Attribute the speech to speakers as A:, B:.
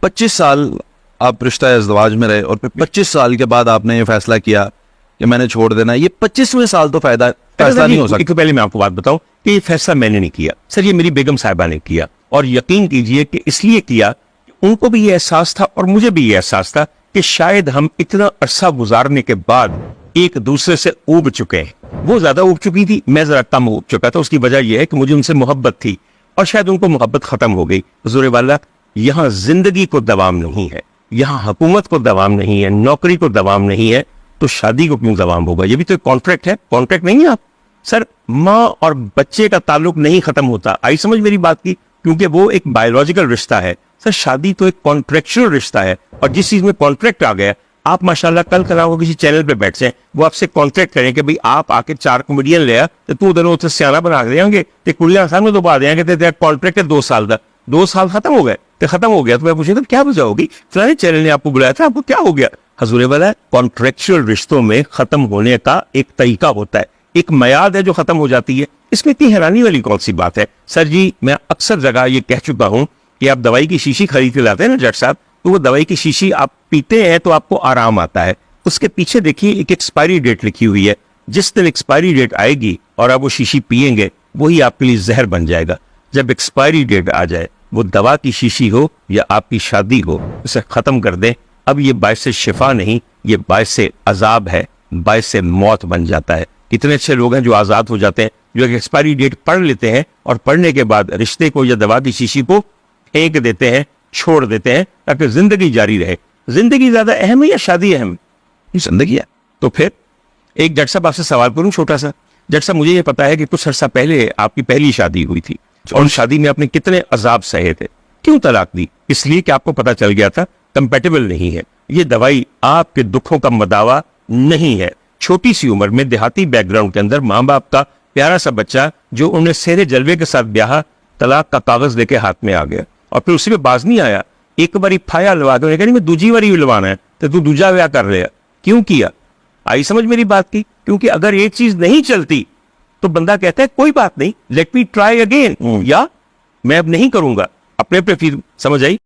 A: 25 साल आप रिश्ता इज़्दिवाज में रहे और फिर 25 साल के बाद आपने ये फैसला किया कि मैंने छोड़ देना है, ये 25वें साल तो फैसला नहीं हो सकता।
B: एक तो पहले मैं आपको बात बताऊं कि ये फैसला मैंने नहीं किया सर, ये मेरी बेगम साहिबा ने किया, और यकीन कीजिए कि इसलिए किया, उनको भी ये एहसास था और मुझे भी ये एहसास था कि शायद हम इतना अरसा गुजारने के बाद एक दूसरे से ऊब चुके हैं। वो ज्यादा ऊब चुकी थी, मैं जरा कम ऊब चुका था। उसकी वजह यह है कि मुझे उनसे मोहब्बत थी और शायद उनको मोहब्बत खत्म हो गई। हुजूर वाला, यहाँ जिंदगी को दवाम नहीं है, यहाँ हुकूमत को दवाम नहीं है, नौकरी को दवाम नहीं है, तो शादी को क्यों दवाम होगा? ये भी तो एक कॉन्ट्रैक्ट है, कॉन्ट्रैक्ट नहीं है आप सर। माँ और बच्चे का ताल्लुक नहीं खत्म होता, आई समझ मेरी बात की, क्योंकि वो एक बायोलॉजिकल रिश्ता है सर। शादी तो एक कॉन्ट्रेक्चुअल रिश्ता है, और जिस चीज में कॉन्ट्रैक्ट आ गया, आप माशाल्लाह कल कराओ किसी चैनल पे बैठ जाए, वो आपसे कॉन्ट्रैक्ट करें कि भाई आप आके 4 कॉमेडियन ले आ तो तू उधर उसे सियाना बना देंगे ते कुड़ियां सामने तो बात देंगे तेरा कॉन्ट्रैक्ट है 2 साल का, 2 साल खत्म हो गए तो खत्म हो गया। तो मैं पूछे तो क्या वजह होगी? फलाने चैनल ने आपको बुलाया था, आपको क्या हो गया? हजूर वाला, कॉन्ट्रेक्चुअल रिश्तों में खत्म होने का एक तरीका होता है, एक मयाद है जो खत्म हो जाती है। इसमें इतनी हैरानी वाली कौन सी बात है? सर जी, मैं अक्सर जगह ये कह चुका हूं कि आप दवाई की शीशी खरीद के लाते हैं ना जट साहब, तो वो दवाई की शीशी आप पीते हैं तो आपको आराम आता है, उसके पीछे देखिए एक एक्सपायरी डेट लिखी हुई है। जिस दिन एक्सपायरी डेट आएगी और आप वो शीशी पिएंगे, वही आपके लिए जहर बन जाएगा। जब एक्सपायरी डेट आ जाए, वो दवा की शीशी हो या आपकी शादी हो, उसे खत्म कर दें। अब ये बायस शिफा नहीं, ये बायस अजाब है, बायस मौत बन जाता है। कितने अच्छे लोग हैं जो आजाद हो जाते हैं, जो एक्सपायरी डेट पढ़ लेते हैं और पढ़ने के बाद रिश्ते को या दवा की शीशी को फेंक देते हैं, छोड़ देते हैं, ताकि जिंदगी जारी रहे। जिंदगी ज्यादा अहम है या शादी अहम?
A: जिंदगी है।
B: तो फिर एक जट साहब आपसे सवाल करूं छोटा सा। जट साहब, मुझे ये पता है कि कुछ अर्सा पहले आपकी पहली शादी हुई थी और शादी में आपने कितने अजाब सहे थे। क्यों तलाक दी? इसलिए कि आपको पता चल गया था कंपेटेबल नहीं है, ये दवाई आपके दुखों का मदावा नहीं है। छोटी सी उम्र में देहाती बैकग्राउंड के अंदर माँ बाप का प्यारा सा बच्चा जो उन्हें सेहरे जलवे के साथ ब्याह, तलाक का कागज लेके हाथ में आ गया और फिर उसी में बाज नहीं आया। एक बारी फाया लवा दो, नहीं मैं दूजी बारी लवाना है, तो तू दूजा ब्याह कर रहा। क्यों किया? आई समझ मेरी बात की? क्योंकि अगर एक चीज नहीं चलती तो बंदा कहता है कोई बात नहीं, लेट मी ट्राई अगेन, या मैं अब नहीं करूंगा। अपने फिर समझ आई।